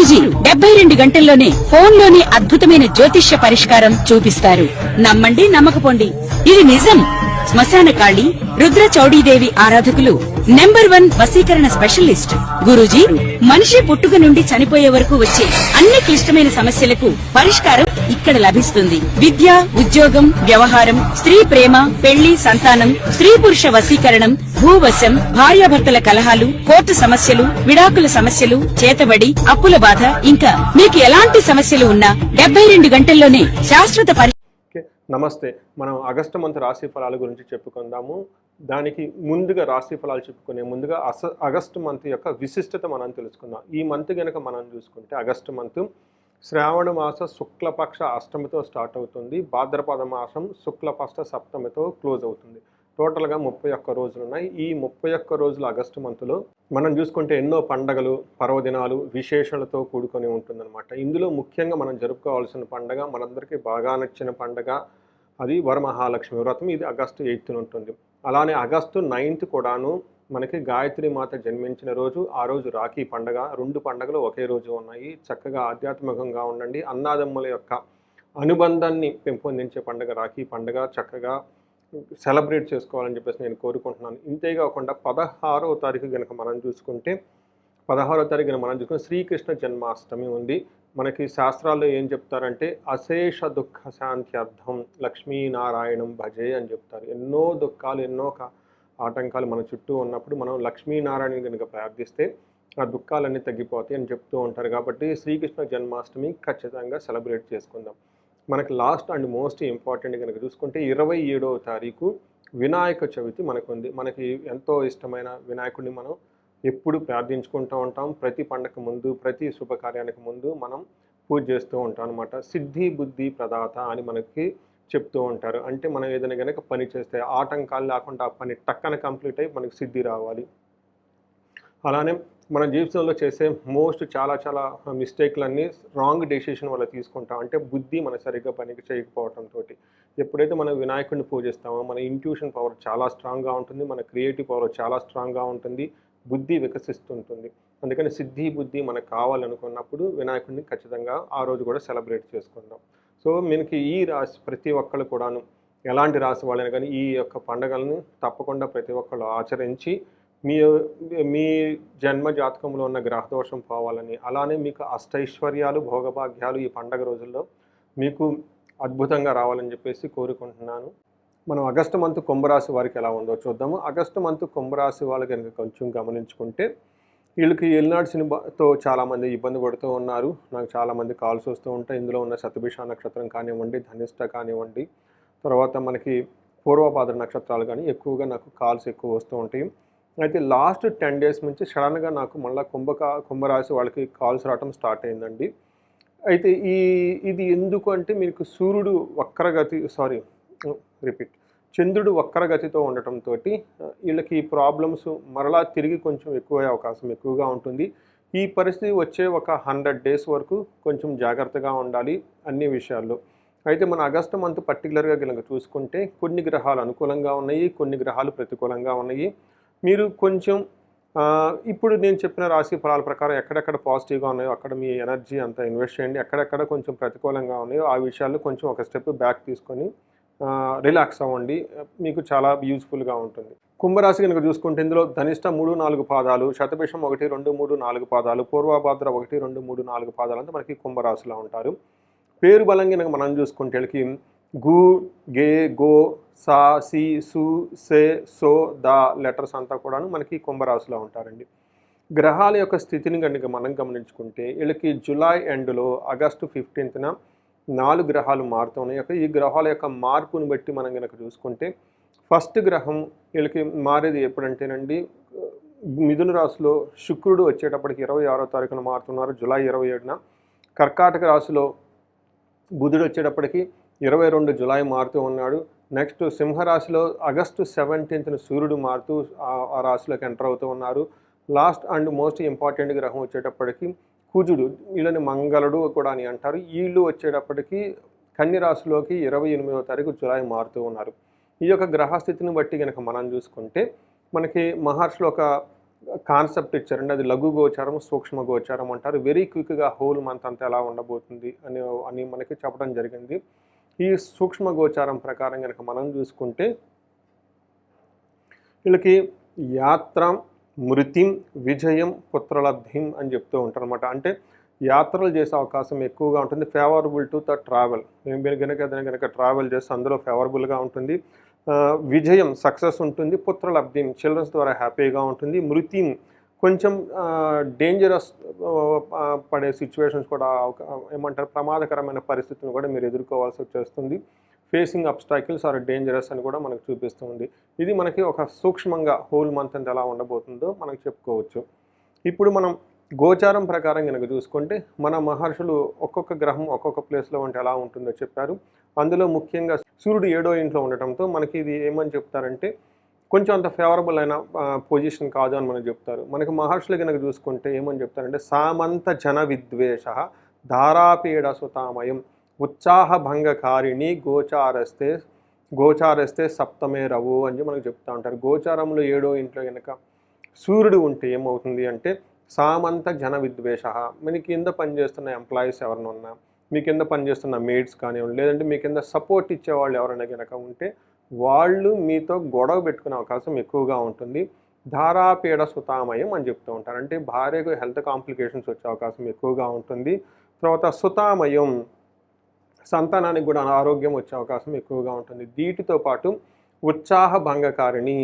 గురూజీ 72 గంటల్లోనే ఫోన్లోని అద్భుతమైన జ్యోతిష్య పరిష్కారం చూపిస్తారు. నమ్మండి, నమ్మకపోండి, ఇది నిజం. శ్మశాన కాళి రుద్ర చౌడీదేవి ఆరాధకులు నంబర్ 1 వశీకరణ స్పెషలిస్ట్. గురూజీ మనిషి పుట్టుక నుండి చనిపోయే వరకు వచ్చే అన్ని క్లిష్టమైన సమస్యలకు పరిష్కారం ఇక్కడ లభిస్తుంది. విద్య, ఉద్యోగం, వ్యవహారం, స్త్రీ ప్రేమ, పెళ్లి, సంతానం, స్త్రీ పురుష వశీకరణం, భూవశం, భార్యాభర్తల కలహాలు, కోర్టు సమస్యలు, విడాకుల సమస్యలు, చేతబడి, అప్పుల బాధ, ఇంకా మీకు ఎలాంటి సమస్యలు ఉన్నా 72 గంటల్లోనే శాశ్వత నమస్తే. మనం ఆగస్టు మంత్ రాశి ఫలాల గురించి చెప్పుకుందాము. దానికి ముందుగా రాశి ఫలాలు చెప్పుకునే ముందుగా ఆగస్టు మంత్ యొక్క విశిష్టత మనం తెలుసుకుందాం. ఈ మంత్ కనుక మనం చూసుకుంటే ఆగస్టు మంత్ శ్రావణ మాస శుక్లపక్ష అష్టమితో స్టార్ట్ అవుతుంది. భాద్రపద మాసం శుక్లపక్ష సప్తమితో క్లోజ్ అవుతుంది. టోటల్గా 31 రోజులు ఉన్నాయి. ఈ 31 రోజుల ఆగస్టు మంత్లో మనం చూసుకుంటే ఎన్నో పండగలు, పర్వదినాలు, విశేషాలతో కూడుకొని ఉంటుందన్నమాట. ఇందులో ముఖ్యంగా మనం జరుపుకోవాల్సిన పండగ, మనందరికీ బాగా నచ్చిన పండగ, అది వరమహాలక్ష్మి వ్రతం. ఇది ఆగస్టు 8న ఉంటుంది. అలానే ఆగస్టు 9th కూడాను మనకి గాయత్రి మాత జన్మించిన రోజు. ఆ రోజు రాఖీ పండగ. 2 పండుగలు ఒకే రోజు ఉన్నాయి. చక్కగా ఆధ్యాత్మికంగా ఉండండి. అన్నాదమ్ముల యొక్క అనుబంధాన్ని పెంపొందించే పండుగ రాఖీ పండుగ. చక్కగా సెలబ్రేట్ చేసుకోవాలని చెప్పేసి నేను కోరుకుంటున్నాను. ఇంతేకాకుండా 16వ తారీఖు కనుక మనం చూసుకుంటే 16వ తారీఖున మనం చూసుకుంటే శ్రీకృష్ణ జన్మాష్టమి ఉంది. మనకి శాస్త్రాల్లో ఏం చెప్తారంటే అశేష దుఃఖ శాంత్యర్థం లక్ష్మీనారాయణం భజే అని చెప్తారు. ఎన్నో దుఃఖాలు, ఎన్నో ఆటంకాలు మన చుట్టూ ఉన్నప్పుడు మనం లక్ష్మీనారాయణ కనుక ప్రార్థిస్తే ఆ దుఃఖాలన్నీ తగ్గిపోతాయి అని చెప్తూ ఉంటారు. కాబట్టి శ్రీకృష్ణ జన్మాష్టమి ఖచ్చితంగా సెలబ్రేట్ చేసుకుందాం. మనకి లాస్ట్ అండ్ మోస్ట్ ఇంపార్టెంట్ కనుక చూసుకుంటే 27వ తారీఖు వినాయక చవితి మనకు ఉంది. మనకి ఎంతో ఇష్టమైన వినాయకుడిని మనం ఎప్పుడు ప్రార్థించుకుంటూ ఉంటాం. ప్రతి పండగ ముందు, ప్రతి శుభకార్యానికి ముందు మనం పూజ చేస్తూ ఉంటాం అనమాట. సిద్ధి బుద్ధి ప్రదాత అని మనకి చెప్తూ ఉంటారు. అంటే మనం ఏదైనా కనుక పని చేస్తే ఆటంకాలు లేకుండా ఆ పని టక్కన కంప్లీట్ అయ్యి మనకి సిద్ధి రావాలి. అలానే మన జీవితంలో చేసే చాలా మిస్టేక్లన్నీ రాంగ్ డెసిషన్ వల్ల తీసుకుంటాం. అంటే బుద్ధి మన సరిగ్గా పనికి చేయకపోవడంతో. ఎప్పుడైతే మనం వినాయకుడిని పూజిస్తామో మన ఇంట్యూషన్ పవర్ చాలా స్ట్రాంగ్గా ఉంటుంది, మన క్రియేటివ్ పవర్ చాలా స్ట్రాంగ్గా ఉంటుంది, బుద్ధి వికసిస్తుంటుంది. అందుకని సిద్ధి బుద్ధి మనకు కావాలనుకున్నప్పుడు వినాయకుడిని ఖచ్చితంగా ఆ రోజు కూడా సెలబ్రేట్ చేసుకుందాం. సో మనకి ఈ రాశి ప్రతి ఒక్కళ్ళు కూడాను ఎలాంటి రాశి వాళ్ళని కానీ ఈ యొక్క పండుగలను తప్పకుండా ప్రతి ఒక్కళ్ళు ఆచరించి మీ జన్మ జాతకంలో ఉన్న గ్రహదోషం పోవాలని, అలానే మీకు అష్టైశ్వర్యాలు, భోగభాగ్యాలు ఈ పండగ రోజుల్లో మీకు అద్భుతంగా రావాలని చెప్పేసి కోరుకుంటున్నాను. మనం ఆగస్టు మంత్ కుంభరాశి వారికి ఎలా ఉందో చూద్దాము. ఆగస్టు మంత్ కుంభరాశి వాళ్ళు కనుక కొంచెం గమనించుకుంటే వీళ్ళకి ఏలినాడు సినిమాతో చాలామంది ఇబ్బంది పడుతూ ఉన్నారు. నాకు చాలామంది కాల్స్ వస్తూ ఉంటాయి. ఇందులో ఉన్న శతభిష నక్షత్రం కానివ్వండి, ధనిష్ట కానివ్వండి, తర్వాత మనకి పూర్వభాద్ర నక్షత్రాలు కానీ ఎక్కువగా నాకు కాల్స్ ఎక్కువ వస్తూ ఉంటాయి. అయితే లాస్ట్ 10 days నుంచి సడన్గా నాకు మళ్ళీ కుంభరాశి వాళ్ళకి కాల్స్ రావడం స్టార్ట్ అయిందండి. అయితే ఇది ఎందుకు అంటే మీకు సూర్యుడు చంద్రుడు వక్రగతితో ఉండటంతో వీళ్ళకి ప్రాబ్లమ్స్ మరలా తిరిగి కొంచెం ఎక్కువయ్యే అవకాశం ఎక్కువగా ఉంటుంది. ఈ పరిస్థితి వచ్చే ఒక 100 days వరకు కొంచెం జాగ్రత్తగా ఉండాలి అన్ని విషయాల్లో. అయితే మన ఆగస్టు మంత్ పర్టికులర్గా కనుక చూసుకుంటే కొన్ని గ్రహాలు అనుకూలంగా ఉన్నాయి, కొన్ని గ్రహాలు ప్రతికూలంగా ఉన్నాయి. మీరు కొంచెం ఇప్పుడు నేను చెప్పిన రాశి ఫలాల ప్రకారం ఎక్కడెక్కడ పాజిటివ్గా ఉన్నాయో అక్కడ మీ ఎనర్జీ అంతా ఇన్వెస్ట్ చేయండి. ఎక్కడెక్కడ కొంచెం ప్రతికూలంగా ఉన్నాయో ఆ విషయాల్లో కొంచెం ఒక స్టెప్ బ్యాక్ తీసుకొని రిలాక్స్ అవ్వండి. మీకు చాలా యూజ్ఫుల్గా ఉంటుంది. కుంభరాశి కనుక చూసుకుంటే ఇందులో ధనిష్ట 3-4 పాదాలు, శతభిషం 1-2-3-4 పాదాలు, పూర్వభాద్ర 1-2-3-4 పాదాలు అంతా మనకి కుంభరాశిలో ఉంటారు. పేరు బలం కనుక మనం చూసుకుంటే వీళ్ళకి గు, గే, గో, సా, సి, సు, సే, సో, దా లెటర్స్ అంతా కూడాను మనకి కుంభరాశిలో ఉంటారండి. గ్రహాల యొక్క స్థితిని కనుక మనం గమనించుకుంటే వీళ్ళకి జూలై ఎండ్లో ఆగస్టు 15న 4 గ్రహాలు మారుతున్నాయి. ఈ గ్రహాల యొక్క మార్పుని బట్టి మనం కనుక చూసుకుంటే ఫస్ట్ గ్రహం వీళ్ళకి మారేది ఎప్పుడంటేనండి మిథున రాశిలో శుక్రుడు వచ్చేటప్పటికి 26వ తారీఖున మారుతున్నారు, జూలై 27న. కర్కాటక రాశిలో బుధుడు వచ్చేటప్పటికి 22 జూలై మారుతూ ఉన్నాడు. నెక్స్ట్ సింహరాశిలో ఆగస్టు 17న సూర్యుడు మారుతూ ఆ రాశిలోకి ఎంటర్ అవుతూ ఉన్నారు. లాస్ట్ అండ్ మోస్ట్ ఇంపార్టెంట్ గ్రహం వచ్చేటప్పటికి కుజుడు, వీళ్ళని మంగళుడు కూడా అని అంటారు. వీళ్ళు వచ్చేటప్పటికి కన్య రాశిలోకి 28వ తారీఖు జూలై మారుతూ ఉన్నారు. ఈ యొక్క గ్రహస్థితిని బట్టి కనుక మనం చూసుకుంటే మనకి మహర్షులు ఒక కాన్సెప్ట్ ఇచ్చారండి. అది లఘు గోచారం, సూక్ష్మ గోచారం అంటారు. వెరీ క్విక్గా హోల్ మంత్ అంతా ఎలా ఉండబోతుంది అని మనకి చెప్పడం జరిగింది. ఈ సూక్ష్మ గోచారం ప్రకారం కనుక మనం చూసుకుంటే వీళ్ళకి యాత్ర, మృతిం, విజయం, పుత్రలబ్ధిం అని చెప్తూ ఉంటారు అనమాట. అంటే యాత్రలు చేసే అవకాశం ఎక్కువగా ఉంటుంది. Favourable to the travel. మీరు కనుక ట్రావెల్ చేస్తే అందులో ఫేవరబుల్గా ఉంటుంది. విజయం, సక్సెస్ ఉంటుంది. పుత్రలబ్ధిం, చిల్డ్రన్స్ ద్వారా హ్యాపీగా ఉంటుంది. మృతిం, కొంచెం డేంజరస్ పడే సిచ్యువేషన్స్ కూడా ఏమంటారు, ప్రమాదకరమైన పరిస్థితులను కూడా మీరు ఎదుర్కోవాల్సి వచ్చేస్తుంది. ఫేసింగ్ అబ్స్టాకిల్స్ ఆర్ డేంజరస్ అని కూడా మనకు చూపిస్తుంది. ఇది మనకి ఒక సూక్ష్మంగా హోల్ మంత్ అంతా ఎలా ఉండబోతుందో మనకు చెప్పుకోవచ్చు. ఇప్పుడు మనం గోచారం ప్రకారం కనుక చూసుకుంటే మన మహర్షులు ఒక్కొక్క గ్రహం ఒక్కొక్క ప్లేస్లో ఉంటే ఎలా ఉంటుందో చెప్పారు. అందులో ముఖ్యంగా సూర్యుడు 7వ ఇంట్లో ఉండటంతో మనకి ఇది ఏమని చెప్తారంటే కొంచెం అంత ఫేవరబుల్ అయిన పొజిషన్ కాదు అని మనకు చెప్తారు. మనకి మహర్షులు కనుక చూసుకుంటే ఏమని చెప్తారంటే సామంత జన విద్వేష ధారాపీడ సుతామయం ఉత్సాహభంగకారిణి గోచారస్తే సప్తమే రవు అని మనకు చెప్తూ ఉంటారు. గోచారంలో 7వ ఇంట్లో కనుక సూర్యుడు ఉంటే ఏమవుతుంది అంటే సామంత జన విద్వేష, మీ కింద పనిచేస్తున్న ఎంప్లాయీస్ ఎవరైనా ఉన్నా, మీ కింద పనిచేస్తున్న మేడ్స్ కానివ్వండి, లేదంటే మీ కింద సపోర్ట్ ఇచ్చేవాళ్ళు ఎవరైనా కనుక ఉంటే వాళ్ళు మీతో గొడవ పెట్టుకునే అవకాశం ఎక్కువగా ఉంటుంది. ధారాపీడ సుతామయం అని చెప్తూ ఉంటారు. అంటే భార్యకు హెల్త్ కాంప్లికేషన్స్ వచ్చే అవకాశం ఎక్కువగా ఉంటుంది. తర్వాత సుతామయం, సంతానానికి కూడా అనారోగ్యం వచ్చే అవకాశం ఎక్కువగా ఉంటుంది. వీటితో పాటు ఉత్సాహ భంగకారిణి,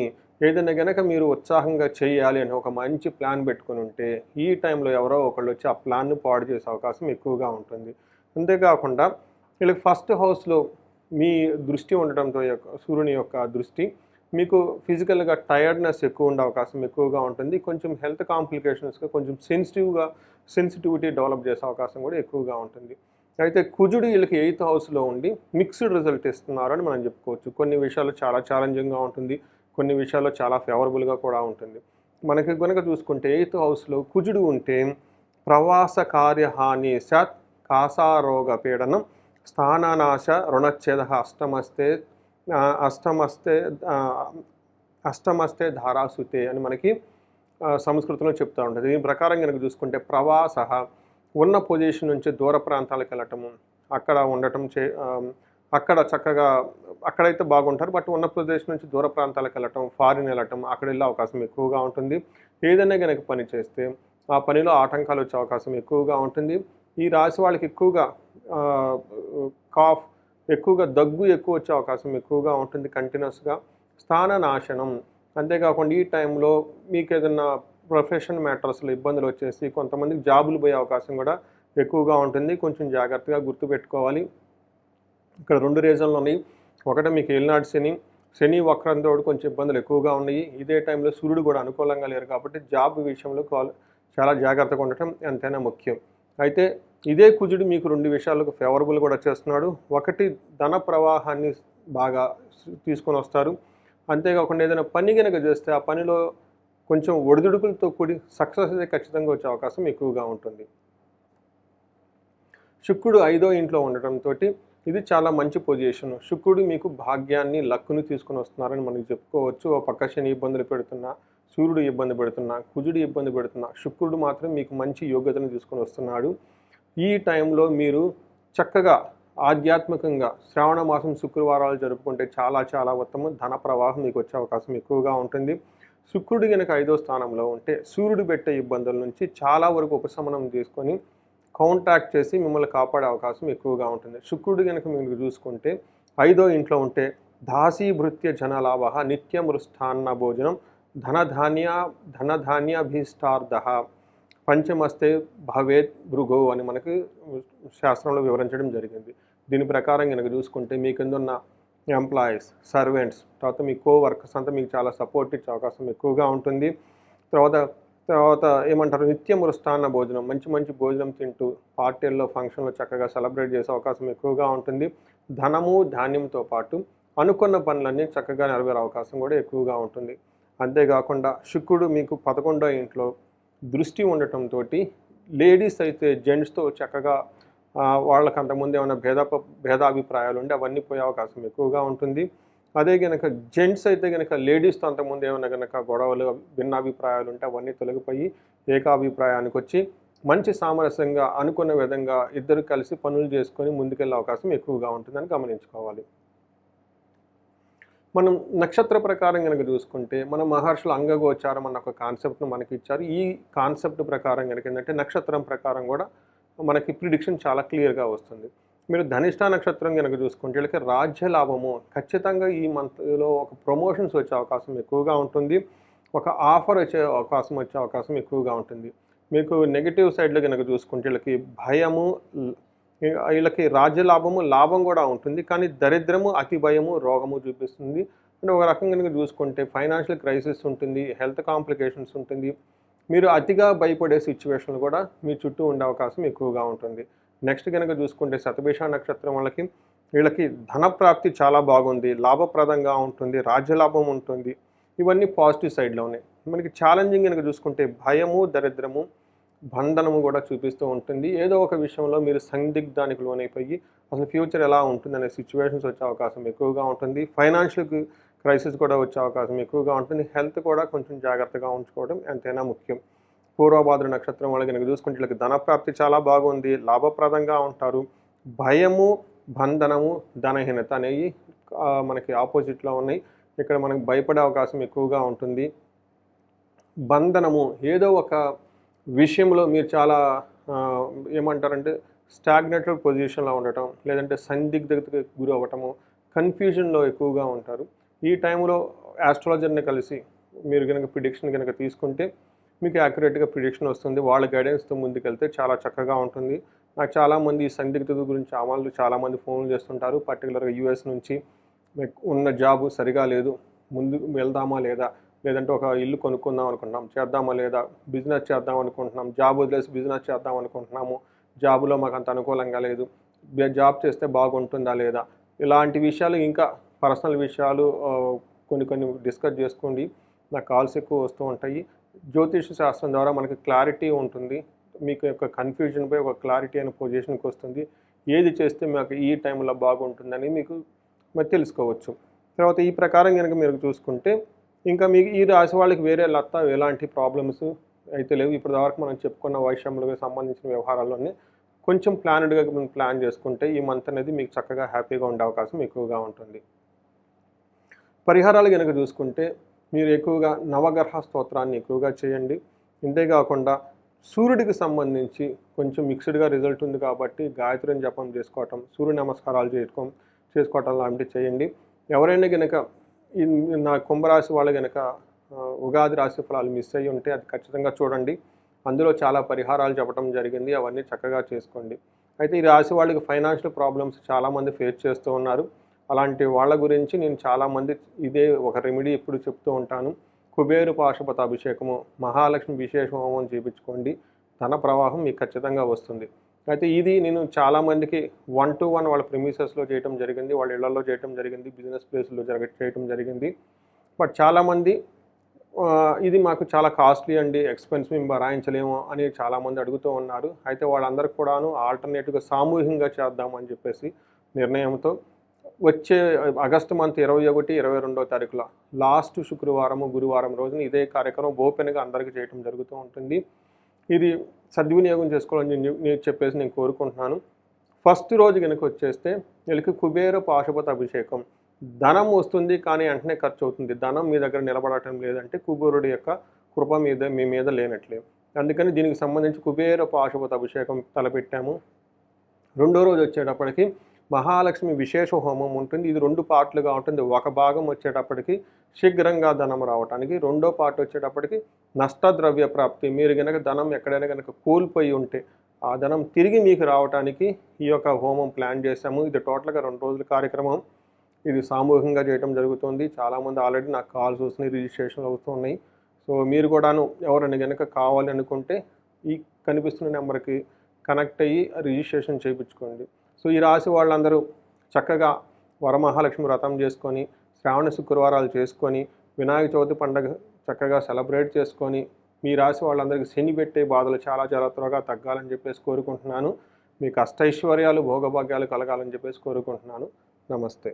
ఏదైనా కనుక మీరు ఉత్సాహంగా చేయాలి అని ఒక మంచి ప్లాన్ పెట్టుకుని ఉంటే ఈ టైంలో ఎవరో ఒకళ్ళు వచ్చి ఆ ప్లాన్ను పాడు చేసే అవకాశం ఎక్కువగా ఉంటుంది. అంతేకాకుండా వీళ్ళకి ఫస్ట్ హౌస్లో మీ దృష్టి ఉండటంతో సూర్యుని యొక్క దృష్టి మీకు ఫిజికల్గా టైర్డ్నెస్ ఎక్కువ ఉండే అవకాశం ఎక్కువగా ఉంటుంది. కొంచెం హెల్త్ కాంప్లికేషన్స్గా కొంచెం సెన్సిటివిటీ డెవలప్ చేసే అవకాశం కూడా ఎక్కువగా ఉంటుంది. అయితే కుజుడు వీళ్ళకి 8th హౌస్లో ఉండి మిక్స్డ్ రిజల్ట్ ఇస్తున్నారు అని మనం చెప్పుకోవచ్చు. కొన్ని విషయాలు చాలా ఛాలెంజింగ్గా ఉంటుంది, కొన్ని విషయాల్లో చాలా ఫేవరబుల్గా కూడా ఉంటుంది. మనకి కనుక చూసుకుంటే 8th హౌస్లో కుజుడు ఉంటే ప్రవాస కార్యహాని సత్ కాసారోగ పీడనం స్థాననాశ రుణచ్ఛేద అష్టమస్తే ధారాసుతే అని మనకి సంస్కృతంలో చెప్తూ ఉంటుంది. దీని ప్రకారం కనుక చూసుకుంటే ప్రవాస ఉన్న పొజిషన్ నుంచి దూర ప్రాంతాలకు వెళ్ళటము, అక్కడ ఉండటం అక్కడ చక్కగా అక్కడైతే బాగుంటారు. బట్ ఉన్న ప్రదేశం నుంచి దూర ప్రాంతాలకు వెళ్ళటం, ఫారిన్ వెళ్ళటం, అక్కడ వెళ్ళే అవకాశం ఎక్కువగా ఉంటుంది. ఏదైనా కనుక పని చేస్తే ఆ పనిలో ఆటంకాలు వచ్చే అవకాశం ఎక్కువగా ఉంటుంది. ఈ రాశి వాళ్ళకి ఎక్కువగా కాఫ్, ఎక్కువగా దగ్గు ఎక్కువ వచ్చే అవకాశం ఎక్కువగా ఉంటుంది కంటిన్యూస్గా. స్థాన నాశనం, అంతేకాకుండా ఈ టైంలో మీకు ఏదైనా ప్రొఫెషన్ మ్యాటర్స్లో ఇబ్బందులు వచ్చేసి కొంతమందికి జాబులు పోయే అవకాశం కూడా ఎక్కువగా ఉంటుంది. కొంచెం జాగ్రత్తగా గుర్తుపెట్టుకోవాలి. ఇక్కడ 2 రీజన్లు ఉన్నాయి. ఒకటి మీకు ఏలినాటి శని వక్రంతో కొంచెం ఇబ్బందులు ఎక్కువగా ఉన్నాయి. ఇదే టైంలో సూర్యుడు కూడా అనుకూలంగా లేరు కాబట్టి జాబ్ విషయంలో చాలా జాగ్రత్తగా ఉండటం ఎంతైనా ముఖ్యం. అయితే ఇదే కుజుడు మీకు 2 విషయాలకు ఫేవరబుల్ కూడా చేస్తున్నాడు. ఒకటి ధన ప్రవాహాన్ని బాగా తీసుకొని వస్తారు. అంతేకాకుండా ఏదైనా పని కనుక చేస్తే ఆ పనిలో కొంచెం ఒడిదుడుకులతో కూడి సక్సెస్ అయితే ఖచ్చితంగా వచ్చే అవకాశం ఎక్కువగా ఉంటుంది. శుక్రుడు 5వ ఇంట్లో ఉండటంతో ఇది చాలా మంచి పొజిషన్. శుక్రుడు మీకు భాగ్యాన్ని, లక్కుని తీసుకుని వస్తున్నారని మనకి చెప్పుకోవచ్చు. ఓ పక్క శని ఇబ్బందులు పెడుతున్నా, సూర్యుడు ఇబ్బంది పెడుతున్నా, కుజుడు ఇబ్బంది పెడుతున్నా, శుక్రుడు మాత్రం మీకు మంచి యోగ్యతను తీసుకొని వస్తున్నాడు. ఈ టైంలో మీరు చక్కగా ఆధ్యాత్మికంగా శ్రావణ మాసం శుక్రవారాలు జరుపుకుంటే చాలా ఉత్తమం. ధన ప్రవాహం మీకు వచ్చే అవకాశం ఎక్కువగా ఉంటుంది. శుక్రుడు కనుక 5వ స్థానంలో ఉంటే సూర్యుడు పెట్టే ఇబ్బందుల నుంచి చాలా వరకు ఉపశమనం తీసుకొని కాంటాక్ట్ చేసి మిమ్మల్ని కాపాడే అవకాశం ఎక్కువగా ఉంటుంది. శుక్రుడు కనుక మీరు చూసుకుంటే 5వ ఇంట్లో ఉంటే దాసీభృత్య జనలాభ నిత్యమృష్టాన్న భోజనం ధనధాన్యాభీష్టార్థ పంచమస్తే భవేత్ భృగో అని మనకి శాస్త్రంలో వివరించడం జరిగింది. దీని ప్రకారం కనుక చూసుకుంటే మీ కింద ఉన్న ఎంప్లాయీస్, సర్వెంట్స్, తర్వాత మీ కోవర్కర్స్ అంతా మీకు చాలా సపోర్ట్ ఇచ్చే అవకాశం ఎక్కువగా ఉంటుంది. తర్వాత ఏమంటారు, నిత్యమృష్టాన్న భోజనం, మంచి భోజనం తింటూ పార్టీల్లో, ఫంక్షన్లో చక్కగా సెలబ్రేట్ చేసే అవకాశం ఎక్కువగా ఉంటుంది. ధనము, ధాన్యంతో పాటు అనుకున్న పనులన్నీ చక్కగా నెరవేరే అవకాశం కూడా ఎక్కువగా ఉంటుంది. అంతేకాకుండా శుక్రుడు మీకు 11వ ఇంట్లో దృష్టి ఉండటంతో లేడీస్ అయితే జెంట్స్తో చక్కగా వాళ్ళకి అంతకుముందు ఏమైనా భేదాభిప్రాయాలు ఉంటే అవన్నీ పోయే అవకాశం ఎక్కువగా ఉంటుంది. అదే గనక జెంట్స్ అయితే గనక లేడీస్తో అంతకుముందు ఏమైనా గనక గొడవలు భిన్నాభిప్రాయాలు ఉంటే అవన్నీ తొలగిపోయి ఏకాభిప్రాయానికి వచ్చి మంచి సామరస్యంగా అనుకున్న విధంగా ఇద్దరు కలిసి పనులు చేసుకొని ముందుకెళ్ళే అవకాశం ఎక్కువగా ఉంటుందని గమనించుకోవాలి. మనం నక్షత్ర ప్రకారం కనుక చూసుకుంటే మన మహర్షులు అంగగోచారం అన్న ఒక కాన్సెప్ట్ను మనకి ఇచ్చారు. ఈ కాన్సెప్ట్ ప్రకారం కనుక ఏంటంటే నక్షత్రం ప్రకారం కూడా మనకి ప్రిడిక్షన్ చాలా క్లియర్గా వస్తుంది. మీరు ధనిష్ట నక్షత్రం కనుక చూసుకుంటే వీళ్ళకి రాజ్య లాభము ఖచ్చితంగా ఈ మంత్లో ఒక ప్రమోషన్స్ వచ్చే అవకాశం ఎక్కువగా ఉంటుంది. ఒక ఆఫర్ వచ్చే అవకాశం ఎక్కువగా ఉంటుంది. మీకు నెగిటివ్ సైడ్లో కనుక చూసుకుంటే వీళ్ళకి భయము, వీళ్ళకి రాజ్య లాభము, లాభం కూడా ఉంటుంది. కానీ దరిద్రము, అతి భయము, రోగము చూపిస్తుంది. అంటే ఒక రకంగా కనుక చూసుకుంటే ఫైనాన్షియల్ క్రైసిస్ ఉంటుంది, హెల్త్ కాంప్లికేషన్స్ ఉంటుంది. మీరు అతిగా భయపడే సిచ్యువేషన్లు కూడా మీ చుట్టూ ఉండే అవకాశం ఎక్కువగా ఉంటుంది. నెక్స్ట్ కనుక చూసుకుంటే శతభిష నక్షత్రం వీళ్ళకి ధనప్రాప్తి చాలా బాగుంది, లాభప్రదంగా ఉంటుంది, రాజ్యలాభం ఉంటుంది. ఇవన్నీ పాజిటివ్ సైడ్లో ఉన్నాయి. మనకి ఛాలెంజింగ్ కనుక చూసుకుంటే భయము, దరిద్రము, బంధనము కూడా చూపిస్తూ ఉంటుంది. ఏదో ఒక విషయంలో మీరు సందిగ్ధానికి లోనైపోయి అసలు ఫ్యూచర్ ఎలా ఉంటుందనే సిచ్యువేషన్స్ వచ్చే అవకాశం ఎక్కువగా ఉంటుంది. ఫైనాన్షియల్ క్రైసిస్ కూడా వచ్చే అవకాశం ఎక్కువగా ఉంటుంది. హెల్త్ కూడా కొంచెం జాగ్రత్తగా ఉంచుకోవడం ఎంతైనా ముఖ్యం. పూర్వభాద్ర నక్షత్రం వాళ్ళకి కనుక చూసుకుంటే వీళ్ళకి ధనప్రాప్తి చాలా బాగుంది, లాభప్రదంగా ఉంటారు. భయము, బంధనము, ధనహీనత అనేవి మనకి ఆపోజిట్లో ఉన్నాయి. ఇక్కడ మనకి భయపడే అవకాశం ఎక్కువగా ఉంటుంది. బంధనము, ఏదో ఒక విషయంలో మీరు చాలా ఏమంటారంటే స్టాగ్నేటెడ్ పొజిషన్లో ఉండటం, లేదంటే సందిగ్ధతకు గురి అవ్వటము, కన్ఫ్యూజన్లో ఎక్కువగా ఉంటారు. ఈ టైంలో ఆస్ట్రాలజర్ని కలిసి మీరు కనుక ప్రిడిక్షన్ కనుక తీసుకుంటే మీకు యాక్యురేట్గా ప్రిడిక్షన్ వస్తుంది. వాళ్ళ గైడెన్స్తో ముందుకెళ్తే చాలా చక్కగా ఉంటుంది. నాకు చాలామంది ఈ సందిగ్ధత గురించి చాలామంది ఫోన్లు చేస్తుంటారు. పర్టికులర్గా యూఎస్ నుంచి ఉన్న జాబు సరిగా లేదు, ముందుకు వెళ్దామా లేదా, లేదంటే ఒక ఇల్లు కొనుక్కుందాం అనుకుంటున్నాం, చేద్దామా లేదా, బిజినెస్ చేద్దాం అనుకుంటున్నాం, జాబ్ వదిలేసి బిజినెస్ చేద్దాం అనుకుంటున్నాము, జాబులో మాకు అంత అనుకూలంగా లేదు, జాబ్ చేస్తే బాగుంటుందా లేదా, ఇలాంటి విషయాలు ఇంకా పర్సనల్ విషయాలు కొన్ని డిస్కస్ చేసుకోండి. నాకు కాల్స్ ఎక్కువ వస్తూ ఉంటాయి. జ్యోతిష శాస్త్రం ద్వారా మనకి క్లారిటీ ఉంటుంది. మీకు యొక్క కన్ఫ్యూజన్పై ఒక క్లారిటీ అనే పొజిషన్కి వస్తుంది. ఏది చేస్తే మాకు ఈ టైంలో బాగుంటుందని మీకు మరి తెలుసుకోవచ్చు. తర్వాత ఈ ప్రకారం కనుక మీరు చూసుకుంటే ఇంకా మీకు ఈ రాశి వాళ్ళకి వేరే ఎలాంటి ప్రాబ్లమ్స్ అయితే లేవు. ఇప్పటివరకు మనం చెప్పుకున్న వైషమ్యులకు సంబంధించిన వ్యవహారాల్లోనే కొంచెం ప్లానెడ్గా ప్లాన్ చేసుకుంటే ఈ మంత్ అనేది మీకు చక్కగా హ్యాపీగా ఉండే అవకాశం ఎక్కువగా ఉంటుంది. పరిహారాలు కనుక చూసుకుంటే మీరు ఎక్కువగా నవగ్రహ స్తోత్రాన్ని ఎక్కువగా చేయండి. ఇంతేకాకుండా సూర్యుడికి సంబంధించి కొంచెం మిక్స్డ్గా రిజల్ట్ ఉంది కాబట్టి గాయత్రి జపం చేసుకోవటం, సూర్య నమస్కారాలు చేసుకోవటం లాంటివి చేయండి. ఎవరైనా కనుక నా కుంభరాశి వాళ్ళు కనుక ఉగాది రాశి ఫలాలు మిస్ అయ్యి ఉంటే అది ఖచ్చితంగా చూడండి. అందులో చాలా పరిహారాలు చెప్పడం జరిగింది, అవన్నీ చక్కగా చేసుకోండి. అయితే ఈ రాశి వాళ్ళకి ఫైనాన్షియల్ ప్రాబ్లమ్స్ చాలామంది ఫేస్ చేస్తూ ఉన్నారు. అలాంటి వాళ్ళ గురించి నేను చాలామంది ఇదే ఒక రెమెడీ ఎప్పుడు చెప్తూ ఉంటాను. కుబేరు పాశుపత అభిషేకము, మహాలక్ష్మి విశేష హోమం చేయించుకోండి, ధన ప్రవాహం మీకు ఖచ్చితంగా వస్తుంది. అయితే ఇది నేను చాలామందికి 1-to-1 వాళ్ళ ప్రిమిసెస్లో చేయడం జరిగింది, వాళ్ళ ఇళ్లలో చేయడం జరిగింది, బిజినెస్ ప్లేస్లో చేయడం జరిగింది. బట్ చాలామంది ఇది మాకు చాలా కాస్ట్లీ అండి, ఎక్స్పెన్స్ మేము భరాయించలేము అని చాలామంది అడుగుతూ ఉన్నారు. అయితే వాళ్ళందరికీ కూడాను ఆల్టర్నేటివ్గా సామూహికంగా చేద్దామని చెప్పేసి నిర్ణయంతో వచ్చే ఆగస్టు మంత్ 21, 22వ తారీఖులో లాస్ట్ శుక్రవారము, గురువారం రోజున ఇదే కార్యక్రమం ఓపెన్గా అందరికీ చేయడం జరుగుతూ ఉంటుంది. ఇది సద్వినియోగం చేసుకోవాలని నేను కోరుకుంటున్నాను. ఫస్ట్ రోజు కనుక వచ్చేస్తే వీళ్ళకి కుబేర పాశుపత అభిషేకం. ధనం వస్తుంది కానీ వెంటనే ఖర్చు అవుతుంది. ధనం మీ దగ్గర నిలబడటం లేదంటే కుబేరుడి యొక్క కృప మీ మీద లేనట్లే. అందుకని దీనికి సంబంధించి కుబేర పాశుపత అభిషేకం తలపెట్టాము. రెండో రోజు వచ్చేటప్పటికి మహాలక్ష్మి విశేష హోమం ఉంటుంది. ఇది 2 పార్ట్లుగా ఉంటుంది. ఒక భాగం వచ్చేటప్పటికి శీఘ్రంగా ధనం రావడానికి, రెండో పార్ట్ వచ్చేటప్పటికి నష్టద్రవ్య ప్రాప్తి. మీరు కనుక ధనం ఎక్కడైనా కనుక కోల్పోయి ఉంటే ఆ ధనం తిరిగి మీకు రావడానికి ఈ యొక్క హోమం ప్లాన్ చేశాము. ఇది టోటల్గా 2 రోజుల కార్యక్రమం. ఇది సామూహికంగా చేయడం జరుగుతుంది. చాలామంది ఆల్రెడీ నాకు కాల్స్ వస్తున్నాయి, రిజిస్ట్రేషన్లు అవుతున్నాయి. సో మీరు కూడాను ఎవరైనా కనుక కావాలి అనుకుంటే ఈ కనిపిస్తున్న నెంబర్కి కనెక్ట్ అయ్యి రిజిస్ట్రేషన్ చేయించుకోండి. సో ఈ రాశి వాళ్ళందరూ చక్కగా వరమహాలక్ష్మి వ్రతం చేసుకొని, శ్రావణ శుక్రవారాలు చేసుకొని, వినాయక చవితి పండుగ చక్కగా సెలబ్రేట్ చేసుకొని, మీ రాశి వాళ్ళందరికీ శని పెట్టే బాధలు చాలా త్వరగా తగ్గాలని చెప్పేసి కోరుకుంటున్నాను. మీకు అష్టైశ్వర్యాలు, భోగభాగ్యాలు కలగాలని చెప్పేసి కోరుకుంటున్నాను. నమస్తే.